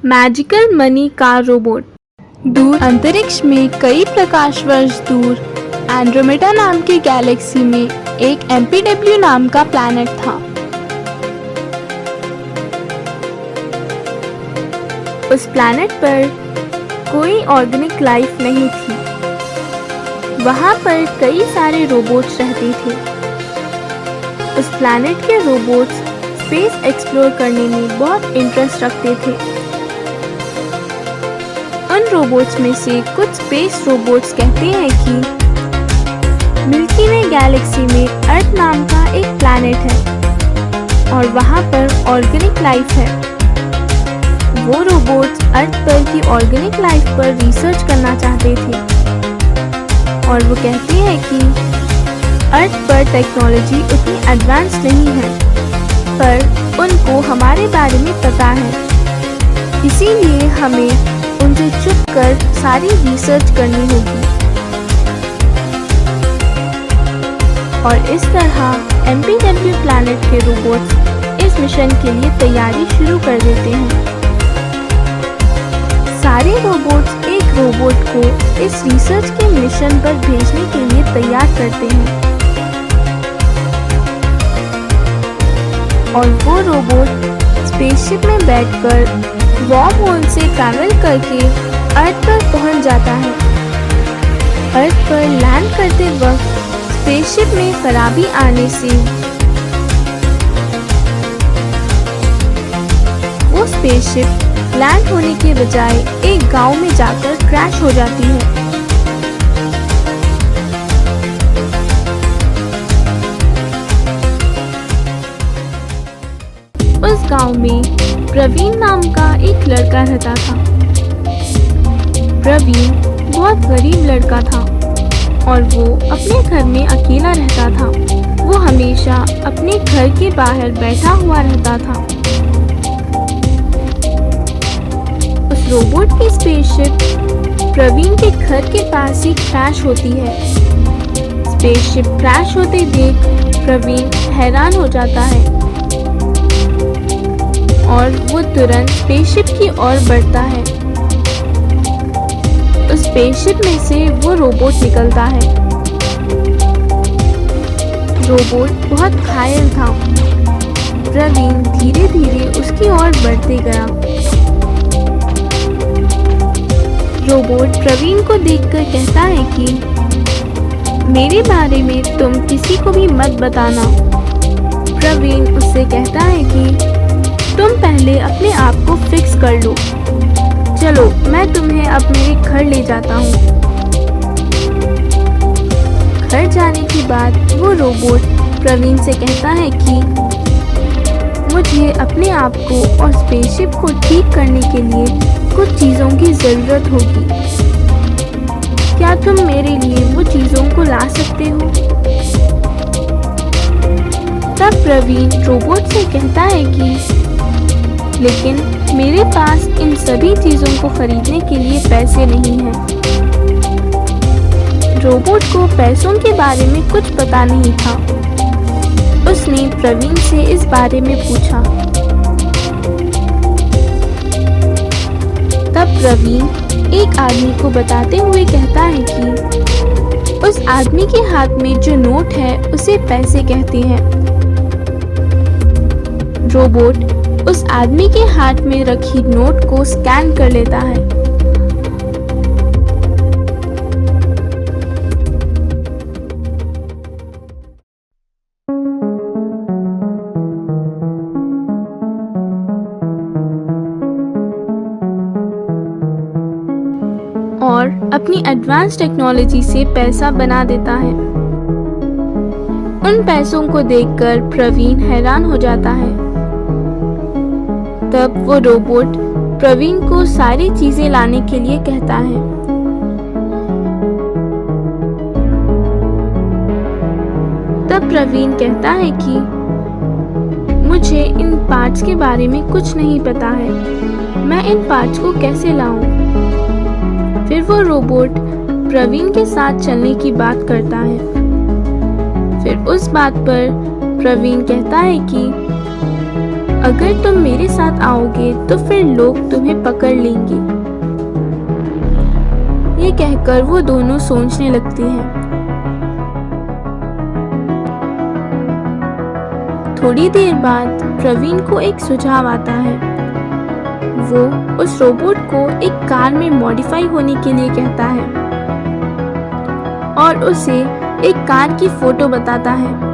Magical money car robot. दूर अंतरिक्ष में कई प्रकाश वर्ष दूर एंड्रोमेडा नाम की गैलेक्सी में एक एमपीडब्ल्यू नाम का प्लैनेट था। उस प्लैनेट पर कोई ऑर्गेनिक लाइफ नहीं थी। वहां पर कई सारे रोबोट्स रहते थे। उस प्लैनेट के रोबोट्स स्पेस एक्सप्लोर करने में बहुत इंटरेस्ट रखते थे। उन रोबोट्स में से कुछ स्पेस रोबोट्स कहते हैं कि मिल्की वे गैलेक्सी में अर्थ नाम का एक प्लैनेट है और वहां पर ऑर्गेनिक लाइफ है। वो रोबोट्स अर्थ पर की ऑर्गेनिक लाइफ पर रिसर्च करना चाहते थे और वो कहते हैं कि अर्थ पर टेक्नोलॉजी उतनी एडवांस नहीं है, पर उनको हमारे बारे में पता है। इसीलिए हमें उनसे चुप कर सारी रिसर्च करनी होगी। और इस तरह एमपीडब्ल्यू प्लैनेट के रोबोट्स इस मिशन के लिए तैयारी शुरू कर देते हैं। सारे रोबोट्स एक रोबोट को इस रिसर्च के मिशन पर भेजने के लिए तैयार करते हैं और वो रोबोट स्पेसशिप में बैठकर वॉर्म होल से ट्रैवल करके अर्थ पर पहुंच जाता है। अर्थ पर लैंड करते वक्त स्पेसशिप में खराबी आने से वो स्पेसशिप लैंड होने के बजाय एक गांव में जाकर क्रैश हो जाती है। उस गांव में प्रवीण नाम का एक लड़का रहता था। प्रवीण बहुत गरीब लड़का था और वो अपने घर में अकेला रहता था। वो हमेशा अपने घर के बाहर बैठा हुआ रहता था। उस रोबोट की स्पेसशिप प्रवीण के घर के पास ही क्रैश होती है। स्पेसशिप क्रैश होते देख प्रवीण हैरान हो जाता है और वो तुरंत स्पेसशिप की ओर बढ़ता है। उस स्पेसशिप में से वो रोबोट निकलता है। रोबोट बहुत घायल था। प्रवीण धीरे धीरे उसकी ओर बढ़ते गया। रोबोट प्रवीण को देखकर कहता है कि मेरे बारे में तुम किसी को भी मत बताना। प्रवीण उससे कहता है कि तुम पहले अपने आप को फिक्स कर लो। चलो मैं तुम्हें अब मेरे घर ले जाता हूँ। घर जाने के बाद वो रोबोट प्रवीण से कहता है कि मुझे अपने आप को और स्पेसशिप को ठीक करने के लिए कुछ चीज़ों की ज़रूरत होगी। क्या तुम मेरे लिए वो चीज़ों को ला सकते हो? तब प्रवीण रोबोट से कहता है कि लेकिन मेरे पास इन सभी चीज़ों को खरीदने के लिए पैसे नहीं हैं। रोबोट को पैसों के बारे में कुछ पता नहीं था। उसने प्रवीण से इस बारे में पूछा। तब प्रवीण एक आदमी को बताते हुए कहता है कि उस आदमी के हाथ में जो नोट है उसे पैसे कहते हैं। रोबोट उस आदमी के हाथ में रखी नोट को स्कैन कर लेता है। और अपनी एडवांस टेक्नोलॉजी से पैसा बना देता है। उन पैसों को देखकर प्रवीण हैरान हो जाता है। तब वो रोबोट प्रवीण को सारी चीजें लाने के लिए कहता है। तब प्रवीण कहता है कि मुझे इन पार्ट्स के बारे में कुछ नहीं पता है। मैं इन पार्ट्स को कैसे लाऊं? फिर वो रोबोट प्रवीण के साथ चलने की बात करता है। फिर उस बात पर प्रवीण कहता है कि अगर तुम मेरे साथ आओगे तो फिर लोग तुम्हें पकड़ लेंगे। ये कहकर वो दोनों सोचने लगती हैं। थोड़ी देर बाद प्रवीण को एक सुझाव आता है। वो उस रोबोट को एक कार में मॉडिफाई होने के लिए कहता है और उसे एक कार की फोटो बताता है।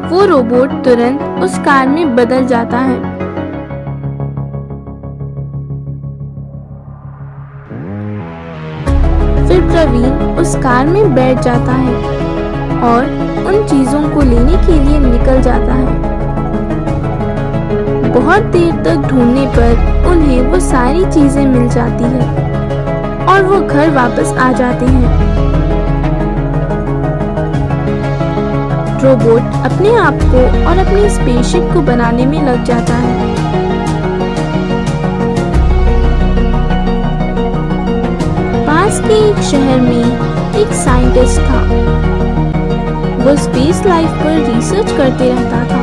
वो रोबोट तुरंत उस कार में बदल जाता है। फिर प्रवीण उस कार में बैठ जाता है और उन चीजों को लेने के लिए निकल जाता है। बहुत देर तक ढूंढने पर उन्हें वो सारी चीजें मिल जाती है और वो घर वापस आ जाते हैं। रोबोट अपने आप को और अपनी स्पेसशिप को बनाने में लग जाता है। पास के एक शहर में एक साइंटिस्ट था। वो स्पेस लाइफ पर रिसर्च करते रहता था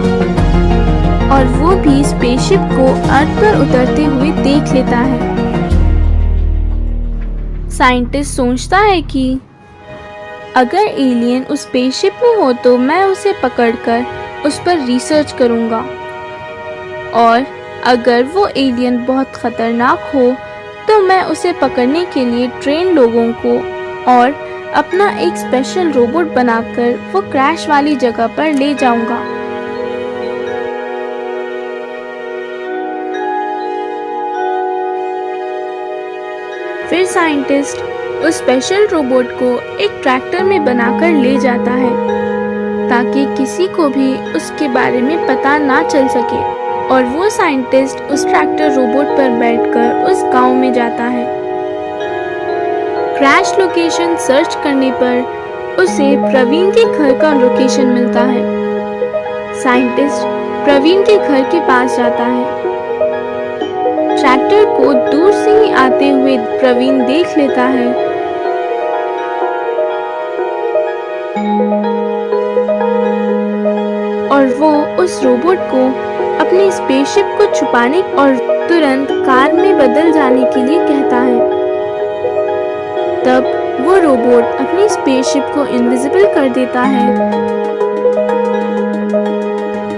और वो भी स्पेसशिप को अर्थ पर उतरते हुए देख लेता है। साइंटिस्ट सोचता है कि अगर एलियन उस स्पेसशिप में हो तो मैं उसे पकड़कर उस पर रिसर्च करूंगा, और अगर वो एलियन बहुत खतरनाक हो तो मैं उसे पकड़ने के लिए ट्रेन लोगों को और अपना एक स्पेशल रोबोट बनाकर वो क्रैश वाली जगह पर ले जाऊंगा। फिर साइंटिस्ट उस स्पेशल रोबोट को एक ट्रैक्टर में बनाकर ले जाता है ताकि किसी को भी उसके बारे में पता ना चल सके, और वो साइंटिस्ट उस ट्रैक्टर रोबोट पर बैठकर उस गांव में जाता है। क्रैश लोकेशन सर्च करने पर उसे प्रवीण के घर का लोकेशन मिलता है। साइंटिस्ट प्रवीण के घर के पास जाता है। ट्रैक्टर को दूर से ही आते हुए प्रवीण देख लेता है। और वो उस रोबोट को अपनी स्पेसशिप को छुपाने और तुरंत कार में बदल जाने के लिए कहता है। तब वो रोबोट अपनी स्पेसशिप को इनविजिबल कर देता है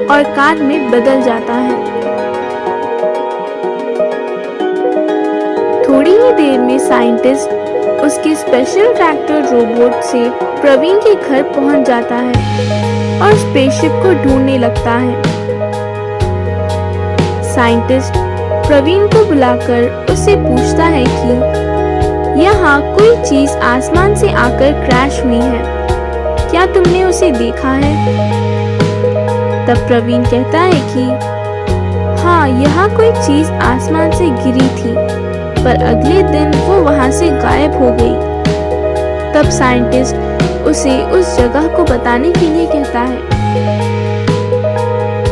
और कार में बदल जाता है। थोड़ी ही देर में साइंटिस्ट उसके स्पेशल ट्रैक्टर रोबोट से प्रवीण के घर पहुंच जाता है और स्पेसशिप को ढूंढने लगता है। साइंटिस्ट प्रवीण को बुलाकर उससे पूछता है कि यहाँ कोई चीज आसमान से आकर क्रैश हुई है, क्या तुमने उसे देखा है? तब प्रवीण कहता है कि हाँ, यहाँ कोई चीज आसमान से गिरी थी, पर अगले दिन वो वहां से गायब हो गई। तब साइंटिस्ट उसे उस जगह को बताने के लिए कहता है।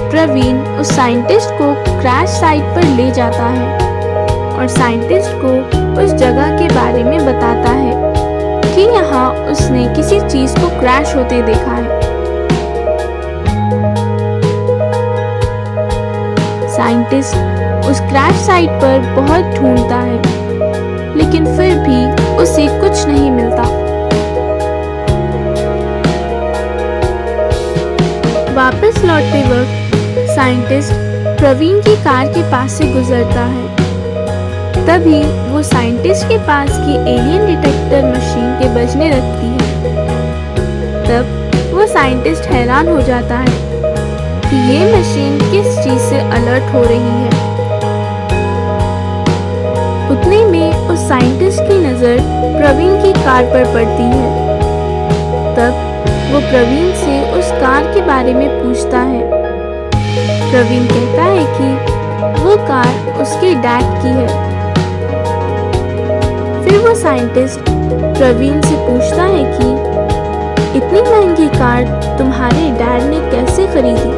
प्रवीण उस साइंटिस्ट को क्रैश साइट पर ले जाता है और साइंटिस्ट को उस जगह के बारे में बताता है कि यहाँ उसने किसी चीज को क्रैश होते देखा है। साइंटिस्ट उस क्रैश साइट पर बहुत ढूंढता है, लेकिन फिर भी उसे कुछ नहीं मिलता। वापस लौटते वक्त साइंटिस्ट प्रवीण की कार के पास से गुजरता है। तभी वो साइंटिस्ट के पास की एलियन डिटेक्टर मशीन के बजने लगती है। तब वो साइंटिस्ट हैरान हो जाता है कि ये मशीन किस चीज से अलर्ट हो रही है। उतने में उस साइंटिस्ट की नजर प्रवीण की कार पर पड़ती है। तब वो प्रवीण से उस कार के बारे में पूछता है। प्रवीण कहता है कि वो कार उसके डैड की है। फिर वो साइंटिस्ट प्रवीण से पूछता है कि इतनी महंगी कार तुम्हारे डैड ने कैसे खरीदी?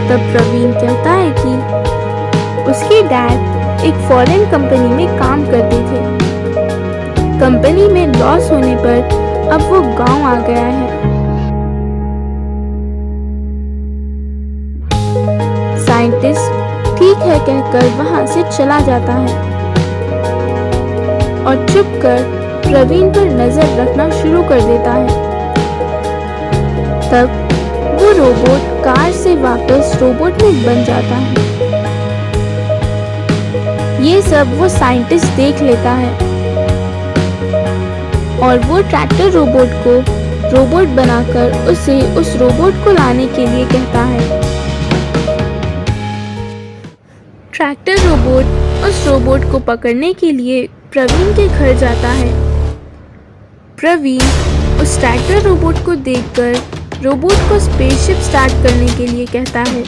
तब प्रवीण कहता है कि उसके डैड एक फॉरेन कंपनी में काम करते थे। कंपनी में लॉस होने पर अब वो गांव आ गया है। कहकर वहां से चला जाता है और चुपकर प्रवीण पर नजर रखना शुरू कर देता है। तब वो रोबोट कार से वापस रोबोट में बन जाता है। ये सब वो साइंटिस्ट देख लेता है और वो ट्रैक्टर रोबोट को रोबोट बनाकर उसे उस रोबोट को लाने के लिए कहता है। ट्रैक्टर रोबोट उस रोबोट को पकड़ने के लिए प्रवीण के घर जाता है। प्रवीण उस ट्रैक्टर रोबोट को देखकर रोबोट को स्पेसशिप स्टार्ट करने के लिए कहता है।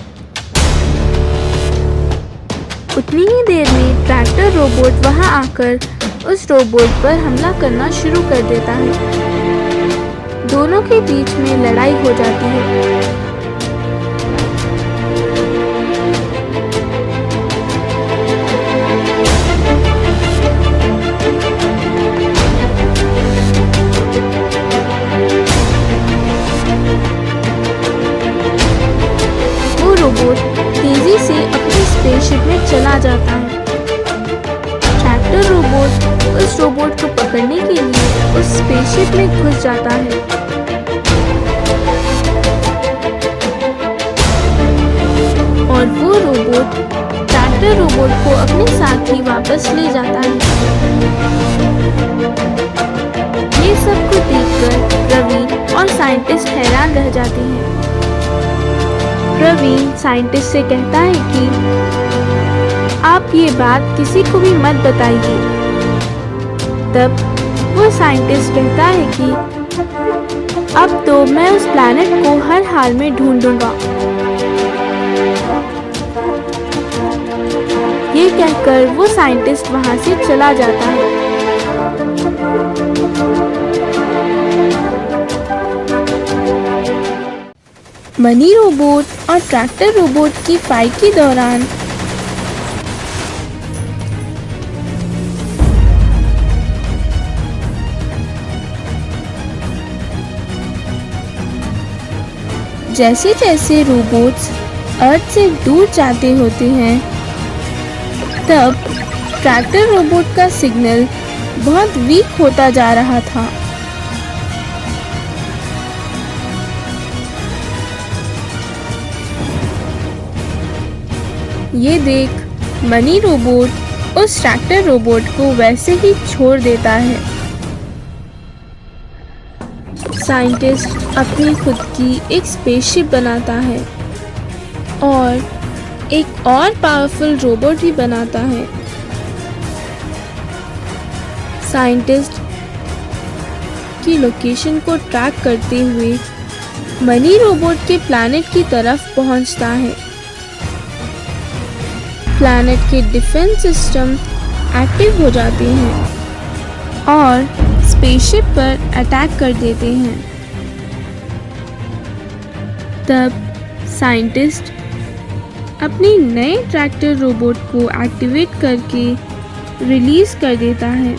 उतनी ही देर में ट्रैक्टर रोबोट वहां आकर उस रोबोट पर हमला करना शुरू कर देता है। दोनों के बीच में लड़ाई हो जाती है। वो रोबोट तेजी से अपनी स्पेसशिप में चला जाता है। ट्रैक्टर रोबोट उस रोबोट को पकड़ने के लिए उस स्पेसशिप में घुस जाता है। और वो रोबोट ट्रैक्टर रोबोट को अपने साथ ही वापस ले जाता है। ये सब को देखकर प्रवीण और साइंटिस्ट हैरान रह जाते हैं। प्रवीण साइंटिस्ट से कहता है कि आप ये बात किसी को भी मत बताइए। तब वो साइंटिस्ट कहता है कि अब तो मैं उस प्लैनेट को हर हाल में ढूंढूंगा। ये कहकर वो साइंटिस्ट वहां से चला जाता है। मनी रोबोट और ट्रैक्टर रोबोट की फाइट के दौरान जैसे जैसे रोबोट्स अर्थ से दूर जाते होते हैं, तब ट्रैक्टर रोबोट का सिग्नल बहुत वीक होता जा रहा था। ये देख मनी रोबोट उस ट्रैक्टर रोबोट को वैसे ही छोड़ देता है। साइंटिस्ट अपनी खुद की एक स्पेसशिप बनाता है और एक और पावरफुल रोबोट भी बनाता है। साइंटिस्ट की लोकेशन को ट्रैक करते हुए मनी रोबोट के प्लैनेट की तरफ पहुंचता है। प्लैनेट के डिफेंस सिस्टम एक्टिव हो जाते हैं और स्पेसशिप पर अटैक कर देते हैं। तब साइंटिस्ट अपने नए ट्रैक्टर रोबोट को एक्टिवेट करके रिलीज कर देता है।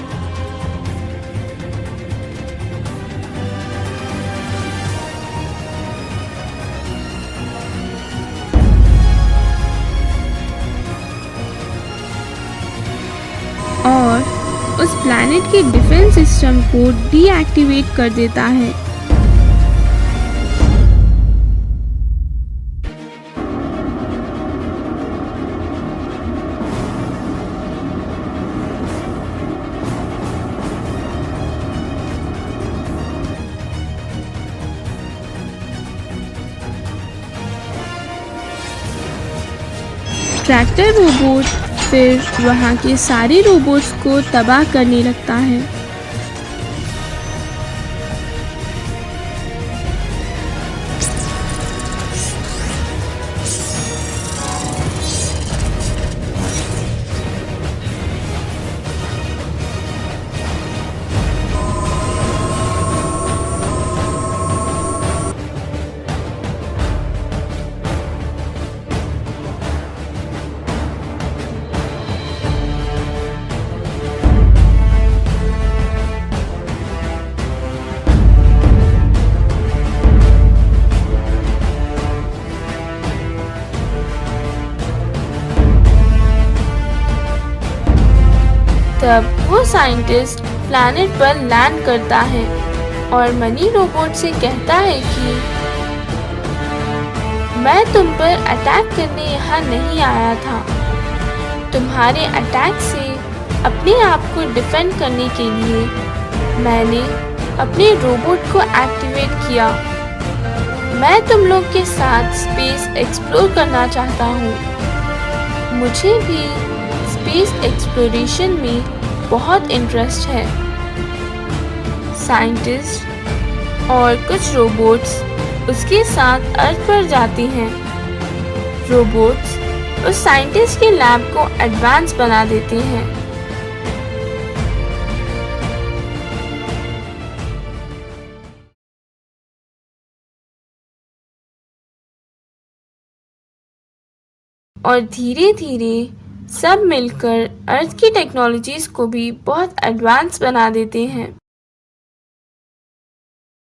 और उस प्लैनेट के डिफेंस सिस्टम को डीएक्टिवेट कर देता है। ट्रैक्टर रोबोट फिर वहाँ के सारे रोबोट्स को तबाह करने लगता है। तब वो साइंटिस्ट प्लैनेट पर लैंड करता है और मनी रोबोट से कहता है कि मैं तुम पर अटैक करने यहाँ नहीं आया था। तुम्हारे अटैक से अपने आप को डिफेंड करने के लिए मैंने अपने रोबोट को एक्टिवेट किया। मैं तुम लोग के साथ स्पेस एक्सप्लोर करना चाहता हूँ। मुझे भी स्पेस एक्सप्लोरेशन में बहुत इंटरेस्ट है। साइंटिस्ट और कुछ रोबोट्स उसके साथ अर्थ पर जाती हैं। रोबोट्स उस साइंटिस्ट के लैब को एडवांस बना देते हैं। और धीरे धीरे सब मिलकर अर्थ की टेक्नोलॉजीज को भी बहुत एडवांस बना देते हैं।